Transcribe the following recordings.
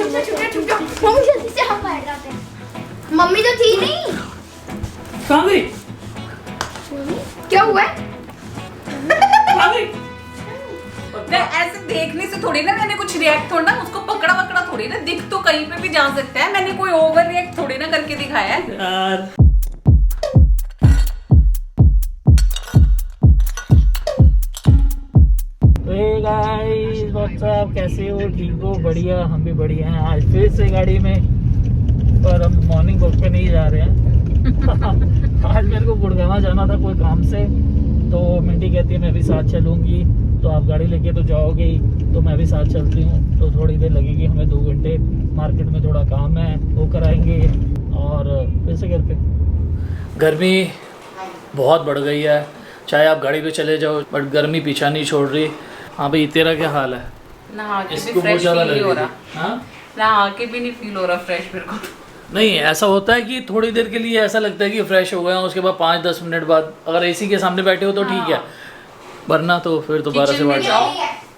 छुप जाओ मम्मी, जल्दी से हम बाहर जाते हैं। मम्मी तो थी नहीं। कहाँ गई? क्या हुआ है? कहाँ गई? ऐसे देखने से थोड़ी ना मैंने कुछ रिएक्ट थोड़ा ना, उसको पकड़ा वकड़ा थोड़ी ना, दिख तो कहीं पे भी जा सकता है, मैंने कोई ओवर रिएक्ट थोड़ी ना करके दिखाया है यार गाइस व्हाट्सअप, कैसे हो? ठीक हो? बढ़िया, हम भी बढ़िया हैं। आज फिर से गाड़ी में, पर हम मॉर्निंग वॉक पे नहीं जा रहे हैं। आज मेरे को गुड़गांव जाना था कोई काम से, तो मिंटी कहती है मैं भी साथ चलूंगी, तो आप गाड़ी लेके तो जाओगे ही, तो मैं भी साथ चलती हूँ। तो थोड़ी देर लगेगी हमें, 2 घंटे। मार्केट में थोड़ा काम है, वो कराएंगे और फिर से घर पे। गर्मी बहुत बढ़ गई है, चाहे आप गाड़ी पे चले जाओ बट गर्मी पीछा नहीं छोड़ रही। हाँ भाई, तेरा क्या हाल है? नहा के भी इसको बहुत फ्रेश ज़्यादा फील नहीं हो लग रहा। रही है। हाँ? नहा के भी नहीं फील हो रहा फ्रेश मेरे को तो। नहीं, ऐसा होता है कि थोड़ी देर के लिए ऐसा लगता है कि फ्रेश हो गया, उसके बाद 5-10 मिनट बाद अगर एसी के सामने बैठे हो तो ठीक है, वरना तो फिर दोबारा से किचन में बाहर जाओ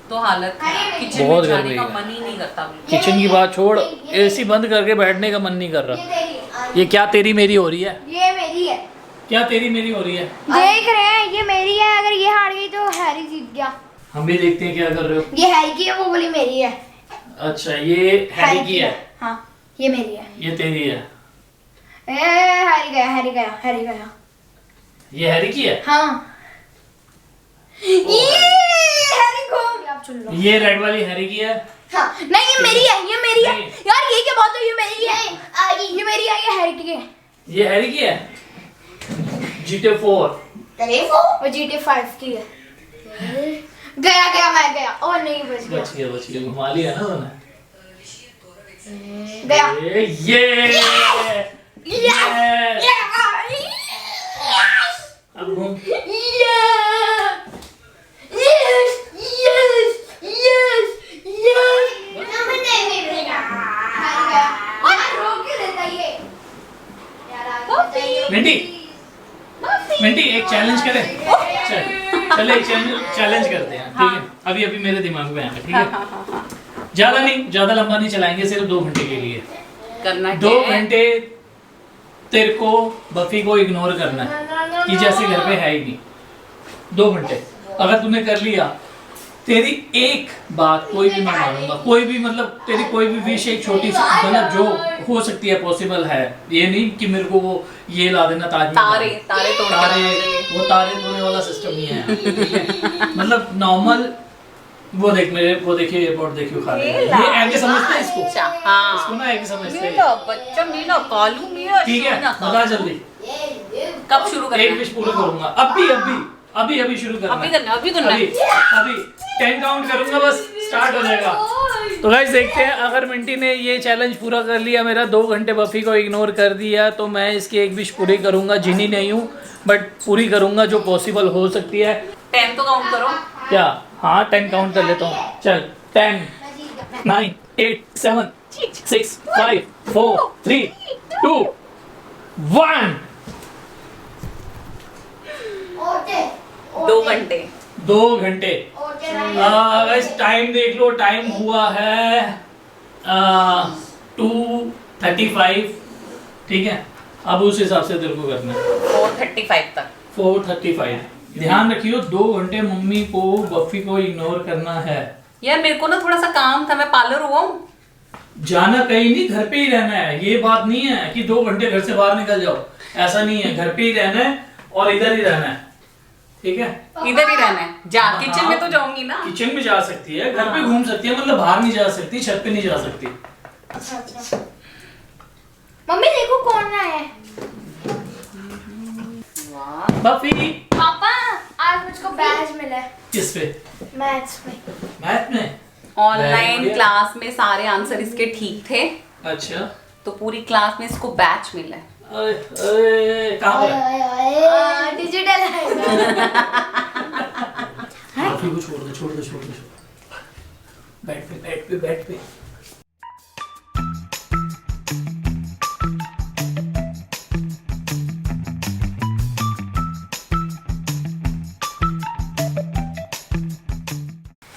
तो हालत किचन बहुत में जाने गर्मी का है। मन ही नहीं करता बिल्कुल। किचन की बात छोड़, एसी बंद करके बैठने का मन नहीं कर रहा। ये क्या तेरी मेरी हो रही है? ये मेरी है। क्या तेरी मेरी हो रही है? देख रहे हैं, ये मेरी है। अगर ये हार गई तो हैरी जीत गया। हम भी देखते हैं क्या कर रहे हो। ये हैरी की है, वो बोली मेरी है। अच्छा, ये हैरी की है, हाँ, ये मेरी है। ये तेरी है। हैरी गया, हैरी गया, हैरी गया। ये हैरी की है। हाँ, ये हैरी को आप चुन लो। ये रेड वाली हैरी की है। हाँ, नहीं ये मेरी है, ये मेरी है। नहीं। यार ये क्या बात है, ये मेरी है। ये मेरी है, ये हैरी की है। ये हैरी की है। GTA 4। और GTA 5 की है। गया गया, मैं गया। और नहीं, बच गया। बच गया, घुमा लिया ना तूने। गया। अब घूम। मिंटी, मिंटी एक चैलेंज करें? चले एक चैलेंज करते हैं, ठीक है? अभी अभी मेरे दिमाग में आया, ठीक है? ज्यादा नहीं, ज्यादा लंबा नहीं चलाएंगे, सिर्फ 2 घंटे के लिए। करना 2 क्या है? घंटे तेरे को बफी को इग्नोर करना है कि जैसे घर पे है ही नहीं। 2 घंटे अगर तूने कर लिया, तेरी एक बात कोई भी मैं मानूंगा, कोई भी मतलब तेरी कोई भी विश, एक छोटी सी मतलब जो हो सकती है, पॉसिबल है। ये नहीं कि मेरे को वो ये ला देना तारे तारे तोड़ के तारे, ला देंगे। वो तारे तोड़ने वाला सिस्टम नहीं है, ठीक है? मतलब नॉर्मल वो देख मेरे, वो देखिए एयरपोर्ट देखिए खा रहे हैं। ये ऐसे समझते हैं इसको, अच्छा, हाँ। इसको ना ऐसे समझते हैं, मीना बच्चा, मीना कालू, मीना ठीक है? सोना बता कालू। जल्दी। कब शुरू करना एक है? विश पूरा करूंगा अभी शुरू करना अभी है। करना, अभी करना है। अभी 10 काउंट करूंगा, बस स्टार्ट हो जाएगा। तो गाइस देखते हैं, अगर मिंटी ने ये चैलेंज पूरा कर लिया, मेरा 2 घंटे बफी को इग्नोर कर दिया, तो मैं इसकी एक विश पूरी करूंगा। जिनी नहीं हूँ बट पूरी करूंगा, जो पॉसिबल हो सकती है। 10 तो काउंट करो। क्या? हाँ, 10 काउंट कर लेता हूँ। चल, 10 9 8 7 6 5 4 3 2 1। 2 घंटे 2 घंटे। गाइस टाइम देख लो, टाइम हुआ है 2:35, ठीक है? अब उस हिसाब से तेरे को करना है 4:35 तक। 4:35। ध्यान रखियो, 2 घंटे मम्मी को बफी को इग्नोर करना है। यार मेरे को ना थोड़ा सा काम था, मैं पार्लर हुआ हूँ। जाना कहीं नहीं, घर पे ही रहना है। ये बात नहीं है कि 2 घंटे घर से बाहर निकल जाओ, ऐसा नहीं है। घर पे ही रहना है और इधर ही रहना है, ठीक है? इधर ही रहना है। किचन में तो जाऊंगी ना। किचन में जा सकती है, घर पे घूम सकती है, मतलब बाहर नहीं जा सकती, छत पे नहीं जा सकती। अच्छा। मम्मी देखो कौन आया है। बफी, पापा आज मुझको बैच मिला है किस पे? मैथ्स में। मैथ में? ऑनलाइन बढ़िया। क्लास में सारे आंसर इसके ठीक थे, अच्छा। तो पूरी क्लास में इसको बैच मिला है। कहाँ पर? डिजिटल है। बफी को छोड़ दो। बैठ पे।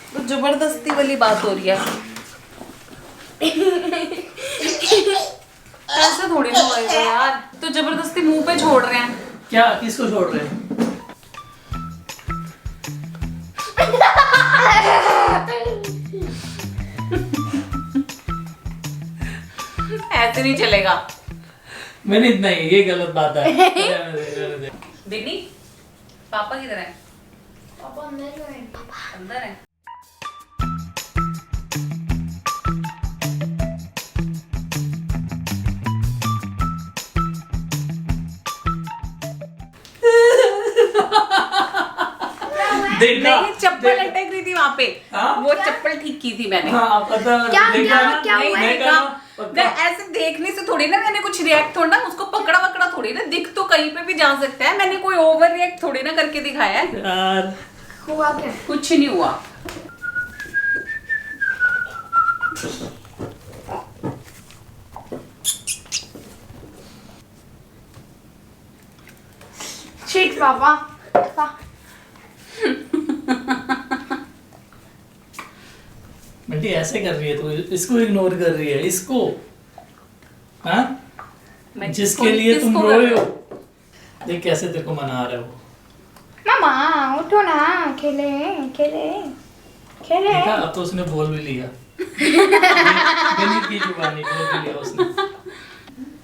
तो जबरदस्ती वाली बात हो रही है। थोड़ी ना होएगा यार, तो जबरदस्ती मुंह पे छोड़ रहे हैं। क्या किसको छोड़ रहे हैं? ऐसे नहीं चलेगा। मैंने इतना ही, ये गलत बात है। रहने दे। बिन्नी, पापा किधर है? पापा अंदर है। अंदर है। देखा? नहीं, चप्पल अटक रही थी वहाँ पे। हाँ? वो चप्पल ठीक की थी मैंने। हाँ, पता क्या देखा ना? क्या नहीं हुआ? देखा। मैं ऐसे देखने से थोड़ी ना मैंने कुछ रिएक्ट थोड़ा ना, उसको पकड़ा वकड़ा थोड़ी ना, दिख तो कहीं पे भी जा सकता है। मैंने कोई ओवर रिएक्ट थोड़ी ना करके दिखाया है। यार हुआ क्या? कुछ नहीं हुआ। शिट पापा। बंटी ऐसे कर रही है तो इसको इग्नोर कर रही है, इसको। हाँ, मैं जिसके लिए तुम किसको रो कर रहे रही हो। हूँ? देख कैसे तेरे को मना रहा है वो। मामा उठो ना, खेले खेले खेले। देखा, अब तो उसने बोल भी लिया। गणित की जुबानी बोल भी लिया उसने।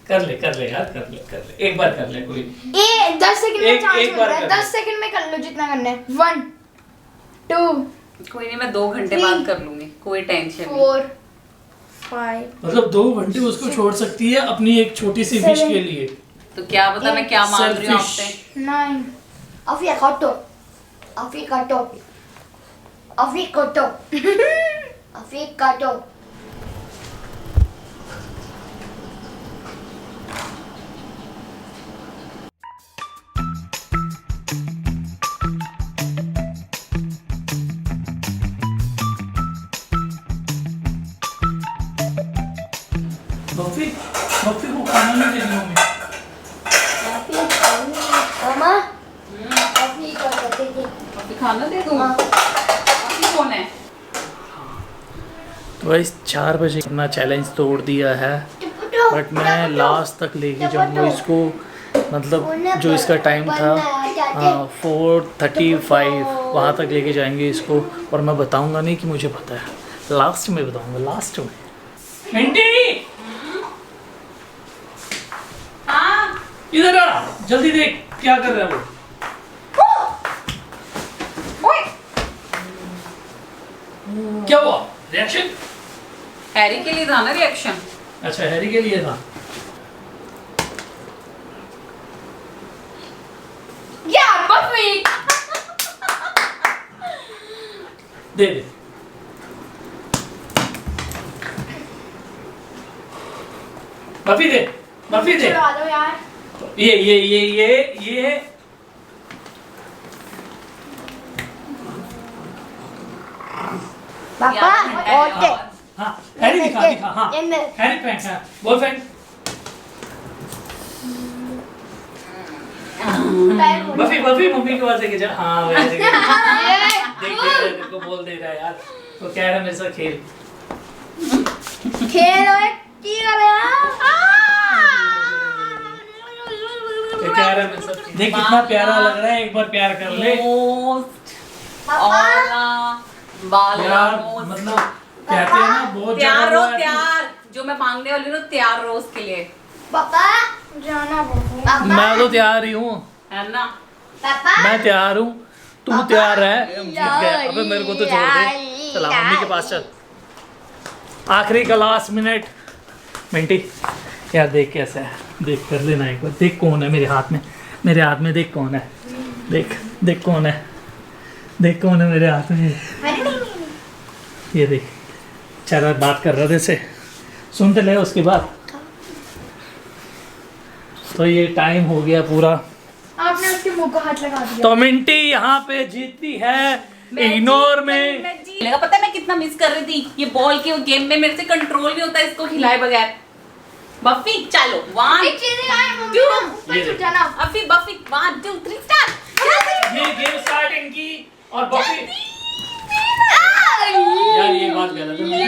कर ले यार, कर ले, एक बार कर ले, कोई नहीं। ये 10 सेकंड में एक चांस मिल बार रहा है। कर 10 सेकंड में कर लो जितना करना है। 1 2 कोई नहीं, मैं 2 घंटे बाद कर लूंगी, कोई टेंशन नहीं। 4 5 मतलब 2 घंटे उसको छोड़ सकती है अपनी एक छोटी सी विश के लिए। तो क्या पता मैं क्या मांग रही हूँ Selfish. आपसे। 9 Afikato Afikato Afikato Afikato buffy को खाना नहीं देनी मम्मी। Mama Afikato अभी खाना दे दूँ? अभी कौन है? तो भाई 4 बजे अपना चैलेंज तोड़ दिया है, बट मैं लास्ट तक लेके जाऊंगा इसको। मतलब जो इसका टाइम था 4:35, वहाँ तक लेके जाएंगे इसको। और मैं बताऊंगा नहीं कि मुझे पता है, लास्ट में बताऊंगा, लास्ट में। मिंटी हाँ, इधर आ, जल्दी देख क्या कर रहा है वो। क्या हुआ? रिएक्शन? हैरी के लिए था ना रिएक्शन। अच्छा, हैरी के लिए था। Yeah, Buffy! दे बफी दे। चला दो यार। ये पापा ओके। हाँ, हैरी दिखा हाँ, ये मैं। हैरी फ्रेंड, हाँ बोल फ्रेंड। बफी मम्मी के पास लेके जा। हाँ वेरी गुड। देख तेरे को बोल दे रहा है यार, तो कह रहा है मेरे साथ खेल। खेलो की कर रहे ये कह रहा है मेरे साथ खेल। देख कितना प्यारा लग रहा है, एक बार प्यार कर ले यार। मतलब कहते हैं ना बहुत तैयार जगह हो, हुआ है तो- तैयार। जो मैं मांगने वाली हूँ ना, तैयार रहो उसके लिए। पापा जाना पापा। मैं तो तैयार ही हूँ, है ना? पापा मैं तैयार हूँ, तू तैयार है? अबे मेरे को तो छोड़ दे, चला मम्मी के पास चल। आखिरी का लास्ट मिनट। मिंटी यार देख कैसा है, देख कर लेना एक बार। देख कौन है मेरे हाथ में, देख कौन है। देख कौन है, देख कौन है मेरे हाथ में। ये देख, चल बात कर रहे थे से, सुनते ले उसके बाद। तो ये टाइम हो गया पूरा। आपने उसके मुंह को हाथ लगा दिया। तो मिंटी यहाँ पे जीतती है इग्नोर में। लगा पता है मैं कितना मिस कर रही थी ये बॉल के गेम में। मेरे से कंट्रोल नहीं होता इसको खिलाए बगैर। बफी चलो, 1 एक चीज है मम्मी ना ऊपर छूट जाना। अभी बफी 1 2 3 स्टार्ट। ये गेम स्टार्ट इनकी और बफी। यार ये बात गलत है, मुझे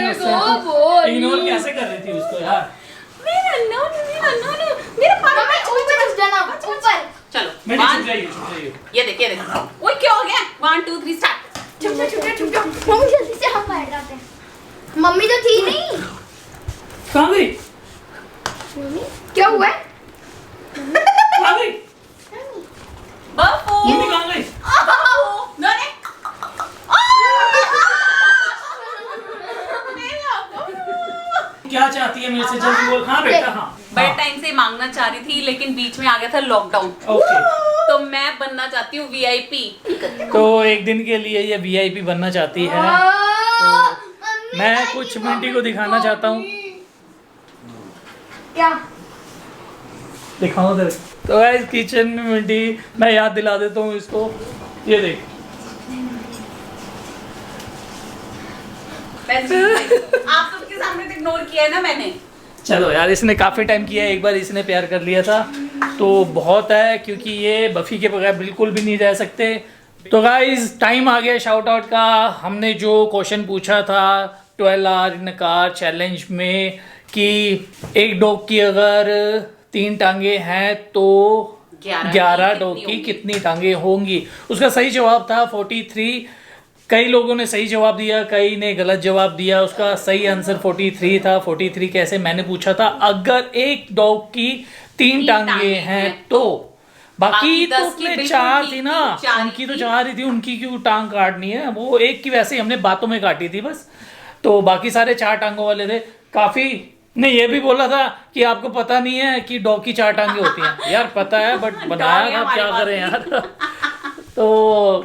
बोल। इग्नोर कैसे कर रही थी उसको यार। नो मेरे मम्मी ऊपर उठ जाना ऊपर। चलो बेटी one, छुप जाइए। ये देखिए ओए क्या हो गया 1 2 3 स्टार्ट। चुप जा मम्मी जल्दी से हम बैठ जाते हैं। मम्मी तो थी नहीं। कहाँ गई? मम्मी क्या हुआ है? कहाँ गई? बप्पू मम्मी कहाँ गई? नोने क्या चाहती है मेरे से? जल्दी बोल। हाँ बेटा हाँ। बड़े टाइम से मांगना चाह रही थी लेकिन बीच में आ गया था लॉकडाउन, ओके। तो मैं बनना चाहती हूँ वीआईपी। तो एक दिन के लिए ये वीआईपी बनना चाहती है। मम्मी मैं कुछ मिंटी को दिखाना चाहता हूँ। क्या? दिखाओ तेरे। तो गाइस किचन में मिंटी, मैं याद दिला देता हूँ इसको। ये देख। आप सबके सामने तो इग्नोर किया है ना मैंने। चलो यार, इसने काफ़ी टाइम किया है, एक बार इसने प्यार कर लिया था तो बहुत है, क्योंकि ये बफ़ी के बगैर बिल्कुल भी नहीं रह सकते। तो गाइस टाइम आ गया शाउट आउट का। हमने जो क्वेश्चन पूछा था 12 आवर इन कार चैलेंज में कि एक डॉग की अगर 3 टांगे हैं तो 11 डॉग की कितनी टांगे होंगी, उसका सही जवाब था 43। कई लोगों ने सही जवाब दिया, कई ने गलत जवाब दिया। उसका सही आंसर 43 था। 43 कैसे? मैंने पूछा था अगर एक डॉग की 3 टांगे हैं तो। बाकी तो अपने 4 थी ना, उनकी तो 4 ही थी, उनकी क्यों टांग काटनी है? वो एक की वैसे ही हमने बातों में काटी थी बस। तो बाकी सारे 4 टांगों वाले थे। काफी ने ये भी बोला था कि आपको पता नहीं है कि डॉग की 4 टांगे होती हैं। यार पता है बट बनाया था, क्या करें यार। तो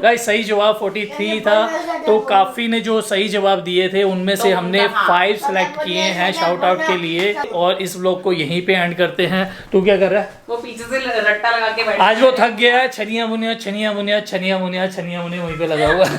गाइस सही जवाब 43 था। तो काफी ने जो सही जवाब दिए थे उनमें से हमने 5 सेलेक्ट किए हैं शाउट आउट के लिए। और इस व्लॉग को यहीं पे एंड करते हैं। तू क्या कर रहा है? वो पीछे से रट्टा लगा के बैठा आज वो थक गया है। छनिया मुनिया छनिया मुनिया छनिया मुनिया छनिया मुनिया वहीं पे लगा हुआ है।